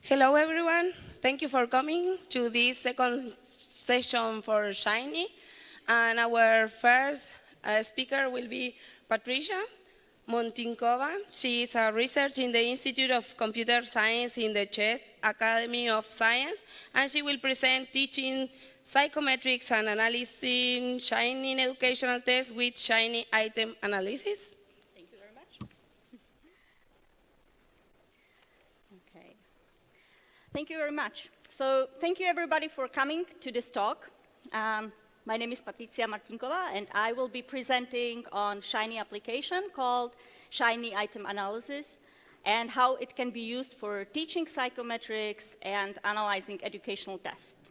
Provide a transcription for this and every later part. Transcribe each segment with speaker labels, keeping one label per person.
Speaker 1: Hello, everyone. Thank you for coming to this second session for Shiny. And our first speaker will be Patricia Montinkova. She is a researcher in the Institute of Computer Science in the Czech Academy of Science, and she will present teaching psychometrics and analyzing Shiny educational tests with Shiny item analysis.
Speaker 2: Thank you very much. Okay. Thank you very much. So thank you everybody for coming to this talk. My name is Patricia Martinkova, and I will be presenting on Shiny application called Shiny Item Analysis and how it can be used for teaching psychometrics and analyzing educational tests.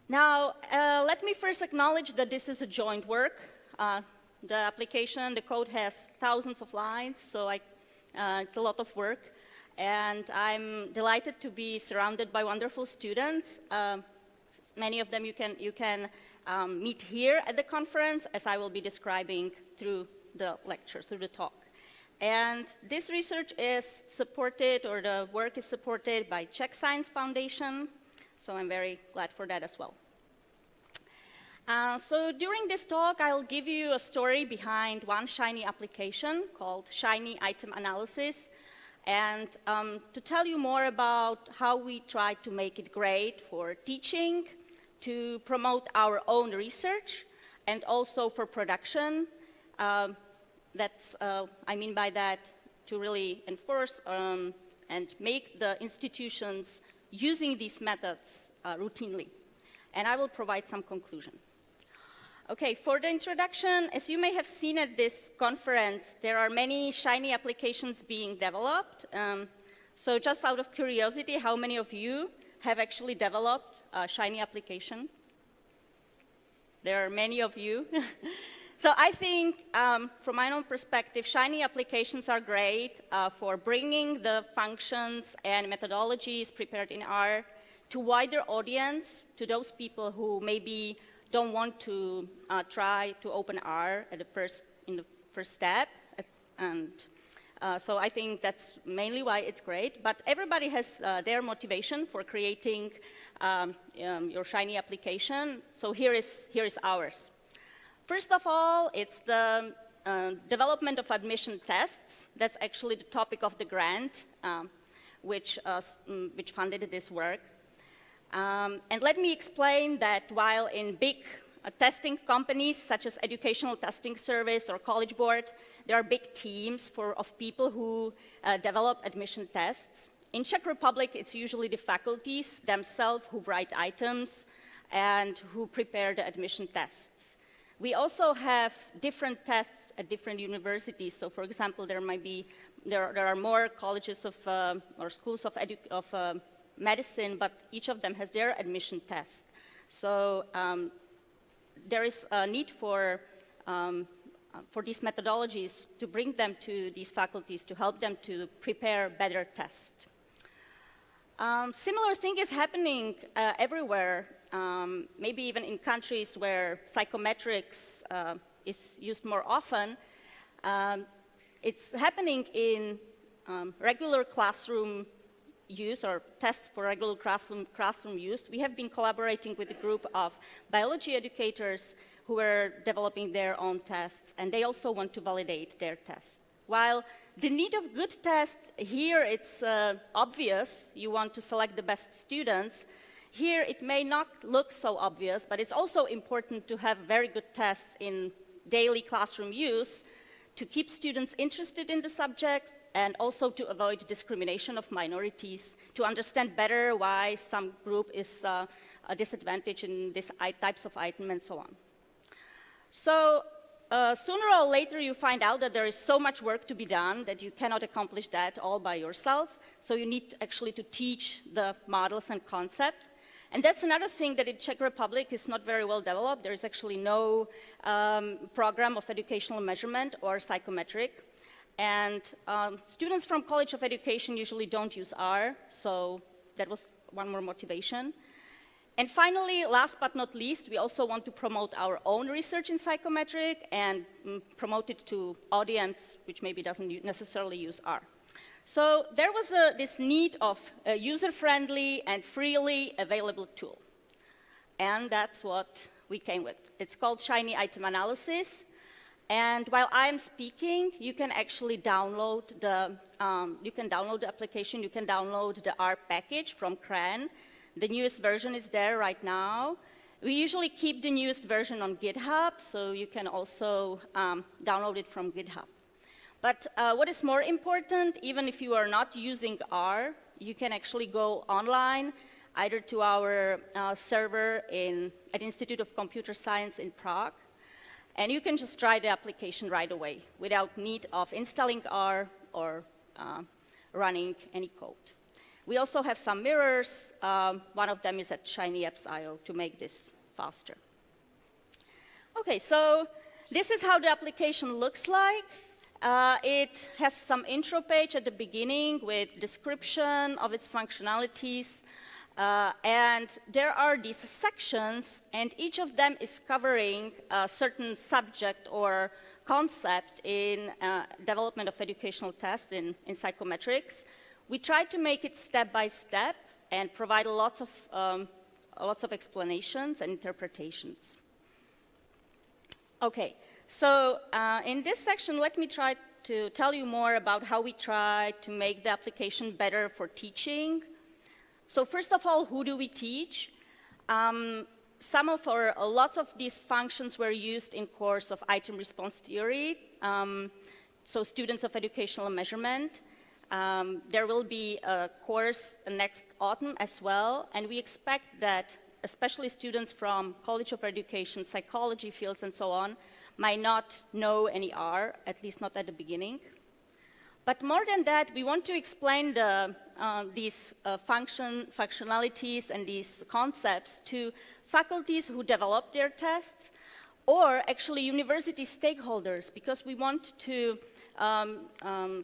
Speaker 2: Now, let me first acknowledge that this is a joint work. The application, the code has thousands of lines, so it's a lot of work. And I'm delighted to be surrounded by wonderful students. Many of them you can meet here at the conference, as I will be describing through the lecture, through the talk. And this research is supported, or the work is supported by Czech Science Foundation, so I'm very glad for that as well. So during this talk, I'll give you a story behind one Shiny application called Shiny Item Analysis, and to tell you more about how we try to make it great for teaching, to promote our own research, and also for production. I mean by that, to really enforce and make the institutions using these methods routinely. And I will provide some conclusion. Okay, for the introduction, as you may have seen at this conference, there are many Shiny applications being developed. So just out of curiosity, how many of you have actually developed a Shiny application? There are many of you. So I think, from my own perspective, Shiny applications are great for bringing the functions and methodologies prepared in R to wider audience, to those people who maybe don't want to try to open R in the first step. And so I think that's mainly why it's great. But everybody has their motivation for creating your Shiny application. So here is ours. First of all, it's the development of admission tests. That's actually the topic of the grant, which funded this work. And let me explain that while in big testing companies, such as Educational Testing Service or College Board, there are big teams of people who develop admission tests. In Czech Republic, it's usually the faculties themselves who write items and who prepare the admission tests. We also have different tests at different universities. So, for example, there are more colleges or schools of medicine, but each of them has their admission test. So there is a need for these methodologies to bring them to these faculties, to help them to prepare better tests. Similar thing is happening everywhere, maybe even in countries where psychometrics is used more often. It's happening in regular classroom use, or tests for regular classroom use. We have been collaborating with a group of biology educators who are developing their own tests, and they also want to validate their tests. While the need of good tests, here it's obvious, you want to select the best students. Here it may not look so obvious, but it's also important to have very good tests in daily classroom use to keep students interested in the subject, and also to avoid discrimination of minorities, to understand better why some group is a disadvantage in these types of item, and so on. So sooner or later you find out that there is so much work to be done that you cannot accomplish that all by yourself, so you need actually to teach the models and concept. And that's another thing that in Czech Republic is not very well developed. There is actually no program of educational measurement or psychometric. And students from College of Education usually don't use R, so that was one more motivation. And finally, last but not least, we also want to promote our own research in psychometric and promote it to audience which maybe doesn't necessarily use R. So there was this need of a user-friendly and freely available tool. And that's what we came with. It's called Shiny Item Analysis. And while I'm speaking, you can actually download the application. You can download the R package from CRAN. The newest version is there right now. We usually keep the newest version on GitHub, so you can also download it from GitHub. But what is more important, even if you are not using R, you can actually go online, either to our server at Institute of Computer Science in Prague, and you can just try the application right away without need of installing R or running any code. We also have some mirrors. One of them is at ShinyApps.io to make this faster. Okay, so this is how the application looks like. It has some intro page at the beginning with description of its functionalities. And there are these sections, and each of them is covering a certain subject or concept in development of educational tests in psychometrics. We try to make it step by step and provide lots of explanations and interpretations. Okay, so in this section, let me try to tell you more about how we try to make the application better for teaching. So first of all, who do we teach? Lots of these functions were used in course of item response theory, so students of educational measurement. There will be a course next autumn as well, and we expect that especially students from College of Education, psychology fields, and so on, might not know any R, at least not at the beginning. But more than that, we want to explain these functionalities and these concepts to faculties who develop their tests, or actually university stakeholders, because we want to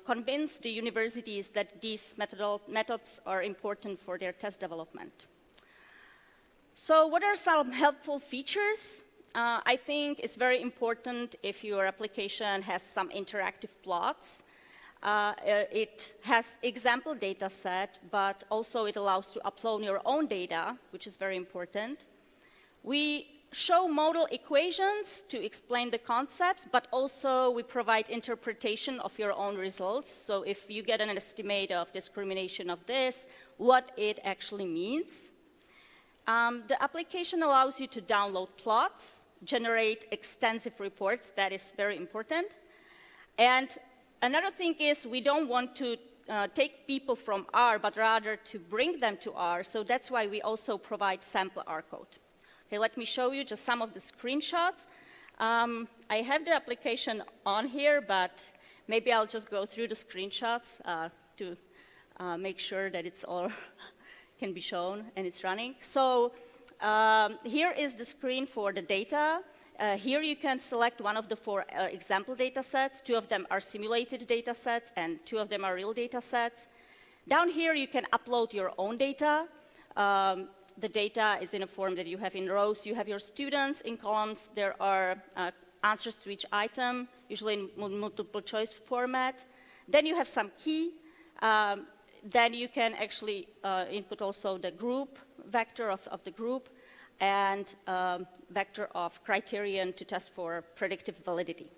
Speaker 2: convince the universities that these methods are important for their test development. So what are some helpful features? I think it's very important if your application has some interactive plots. It has example data set, but also it allows to upload your own data, which is very important. We show modal equations to explain the concepts, but also we provide interpretation of your own results. So if you get an estimate of discrimination of this, what it actually means. The application allows you to download plots, generate extensive reports. That is very important. And another thing is we don't want to take people from R, but rather to bring them to R. So that's why we also provide sample R code. Okay, let me show you just some of the screenshots. I have the application on here, but maybe I'll just go through the screenshots to make sure that it's all can be shown and it's running. So here is the screen for the data. Here you can select one of the 4 example data sets. 2 of them are simulated data sets, and 2 of them are real data sets. Down here you can upload your own data. The data is in a form that you have in rows. You have your students. In columns there are answers to each item, usually in multiple choice format. Then you have some key. Then you can actually input also the group vector of the group and vector of criterion to test for predictive validity.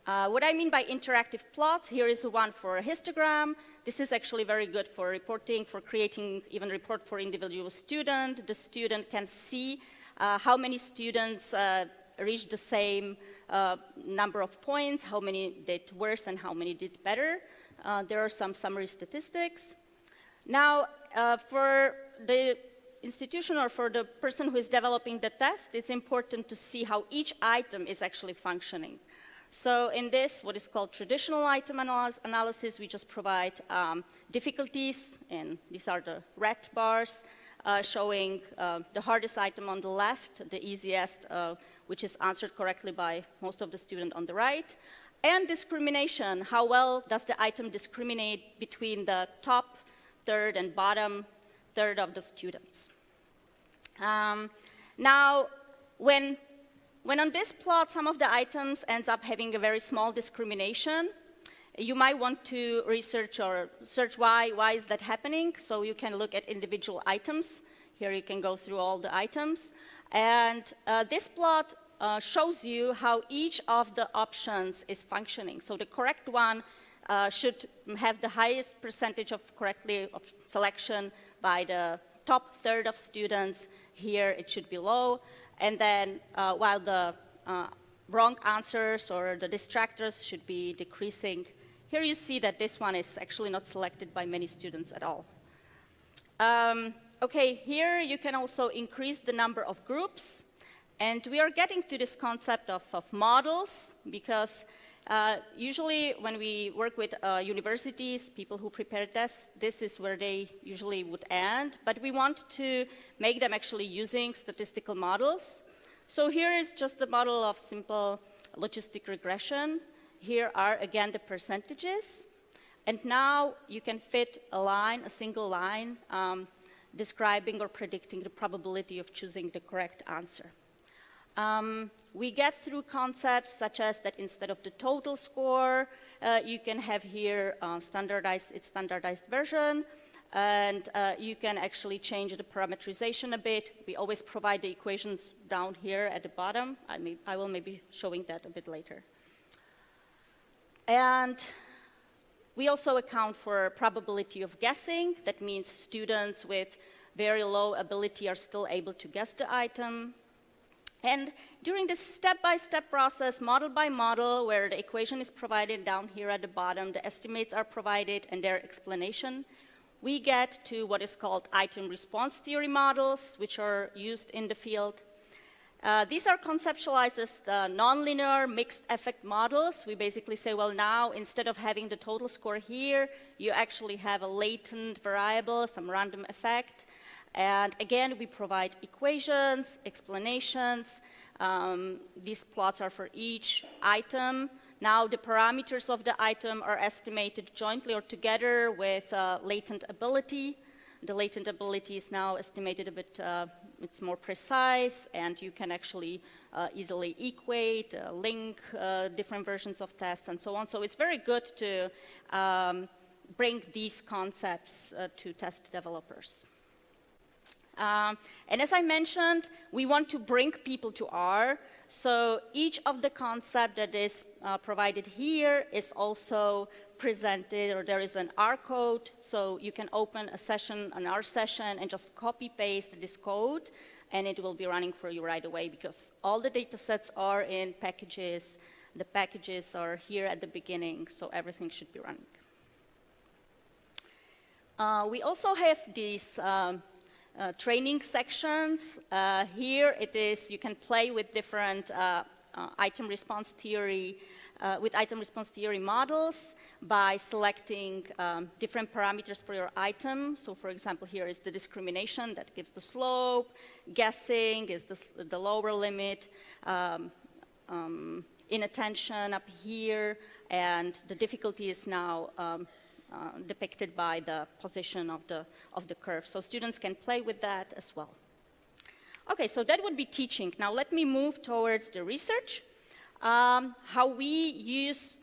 Speaker 2: What I mean by interactive plots, here is one for a histogram. This is actually very good for reporting, for creating even report for individual student. The student can see how many students reached the same number of points, how many did worse and how many did better. There are some summary statistics. Now, for the institution or for the person who is developing the test, it's important to see how each item is actually functioning. So in this, what is called traditional item analysis, we just provide difficulties, and these are the red bars showing the hardest item on the left, the easiest, which is answered correctly by most of the students on the right. And discrimination, how well does the item discriminate between the top third and bottom third of the students. Now, when on this plot some of the items ends up having a very small discrimination, You might want to research or search why is that happening. So you can look at individual items. Here you can go through all the items. And this plot shows you how each of the options is functioning. So the correct one should have the highest percentage of selection by the top third of students. Here it should be low. And then while the wrong answers or the distractors should be decreasing. Here you see that this one is actually not selected by many students at all. Okay, here you can also increase the number of groups. And we are getting to this concept of models because usually when we work with universities, people who prepare tests, this is where they usually would end. But we want to make them actually using statistical models. So here is just the model of simple logistic regression. Here are, again, the percentages. And now you can fit a line, a single line, describing or predicting the probability of choosing the correct answer. We get through concepts such as that instead of the total score, you can have here its standardized version, and you can actually change the parameterization a bit. We always provide the equations down here at the bottom. I will maybe showing that a bit later. And we also account for probability of guessing. That means students with very low ability are still able to guess the item. And during this step-by-step process, model by model, where the equation is provided down here at the bottom, the estimates are provided and their explanation, we get to what is called item response theory models, which are used in the field. These are conceptualized as the nonlinear mixed effect models. We basically say, well, now instead of having the total score here, you actually have a latent variable, some random effect. And again, we provide equations, explanations. These plots are for each item. Now the parameters of the item are estimated jointly or together with latent ability. The latent ability is now estimated a bit, it's more precise, and you can actually easily equate, link different versions of tests and so on. So it's very good to bring these concepts to test developers. And as I mentioned, we want to bring people to R. So each of the concepts that is provided here is also presented, or there is an R code. So you can open a session, an R session, and just copy paste this code, and it will be running for you right away because all the data sets are in packages. The packages are here at the beginning, so everything should be running. We also have these training sections. Here it is, you can play with different item response theory models by selecting different parameters for your item. So for example, here is the discrimination that gives the slope, guessing is the lower limit, inattention up here, and the difficulty is now depicted by the position of the curve. So students can play with that as well. Okay, so that would be teaching. Now let me move towards the research. How we use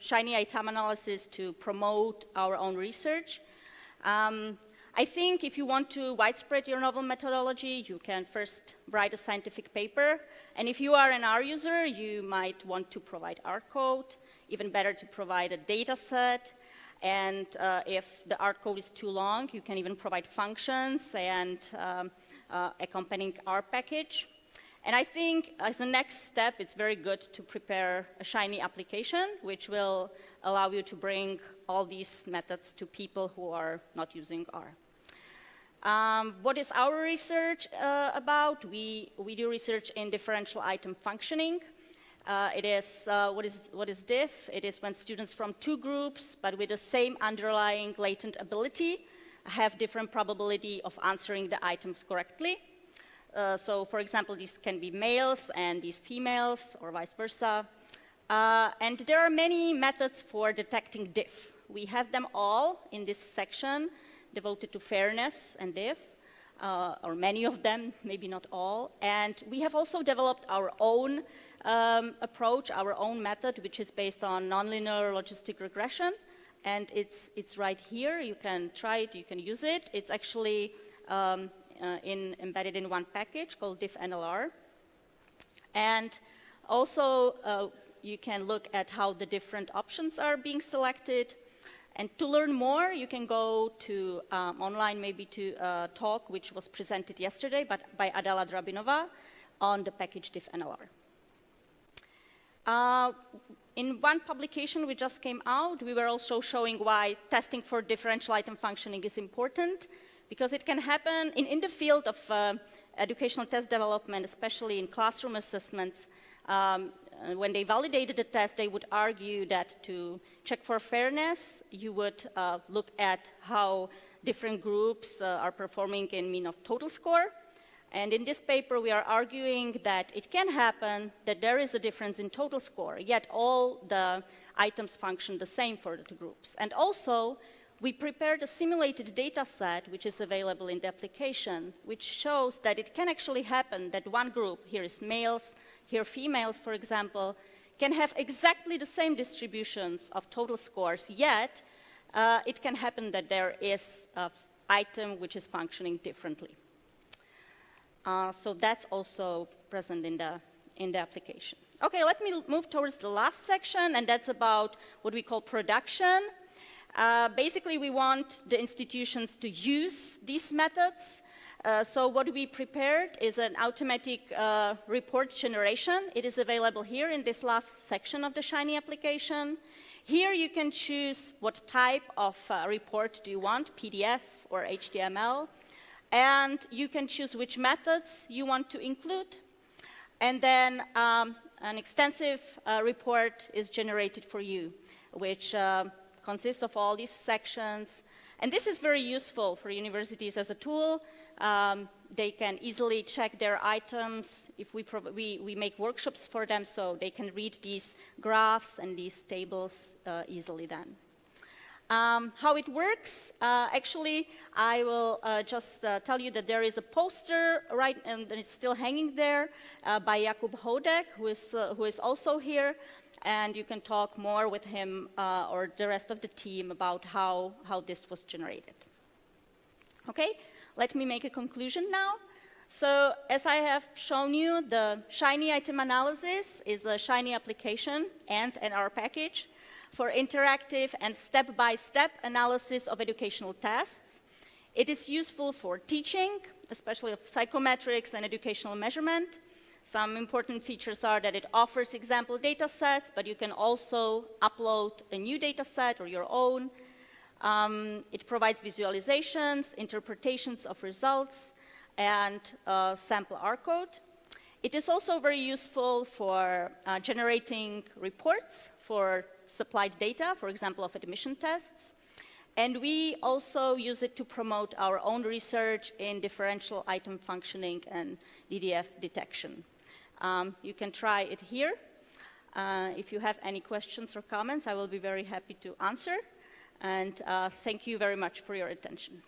Speaker 2: Shiny item analysis to promote our own research. I think if you want to widespread your novel methodology, you can first write a scientific paper. And if you are an R user, you might want to provide R code. Even better to provide a data set. And if the R code is too long, you can even provide functions and accompanying R package. And I think as a next step, it's very good to prepare a Shiny application, which will allow you to bring all these methods to people who are not using R. What is our research about? We do research in differential item functioning. It is, what is diff? It is when students from two groups, but with the same underlying latent ability, have different probability of answering the items correctly. So for example, these can be males and these females, or vice versa. And there are many methods for detecting diff. We have them all in this section devoted to fairness and diff. or many of them, maybe not all. And we have also developed our own approach, our own method, which is based on nonlinear logistic regression. And it's right here. You can try it, you can use it. It's actually embedded in one package called diff-NLR. And also, you can look at how the different options are being selected. And to learn more, you can go to online, maybe to a talk which was presented yesterday by Adela Drabinova on the package diff-NLR. In one publication which just came out, we were also showing why testing for differential item functioning is important, because it can happen in the field of educational test development, especially in classroom assessments. When they validated the test, they would argue that to check for fairness, you would look at how different groups are performing in mean of total score. And in this paper, we are arguing that it can happen that there is a difference in total score, yet all the items function the same for the two groups. And also, we prepared a simulated data set, which is available in the application, which shows that it can actually happen that one group, here is males, here females, for example, can have exactly the same distributions of total scores, yet it can happen that there is an item which is functioning differently. So that's also present in the application. Okay, let me move towards the last section, and that's about what we call production. Basically, we want the institutions to use these methods. So what we prepared is an automatic report generation. It is available here in this last section of the Shiny application. Here you can choose what type of report do you want, PDF or HTML. And you can choose which methods you want to include. And then an extensive report is generated for you, which consists of all these sections. And this is very useful for universities as a tool. They can easily check their items. If we make workshops for them, so they can read these graphs and these tables easily then. How it works, actually, I will just tell you that there is a poster, right, and it's still hanging there, by Jakub Hodek, who is also here, and you can talk more with him or the rest of the team about how this was generated. Okay, let me make a conclusion now. So, as I have shown you, the Shiny item analysis is a Shiny application and an R package for interactive and step-by-step analysis of educational tests. It is useful for teaching, especially of psychometrics and educational measurement. Some important features are that it offers example data sets, but you can also upload a new data set or your own. It provides visualizations, interpretations of results, and sample R code. It is also very useful for generating reports for supplied data, for example, of admission tests. And we also use it to promote our own research in differential item functioning and DDF detection. You can try it here. If you have any questions or comments, I will be very happy to answer. And thank you very much for your attention.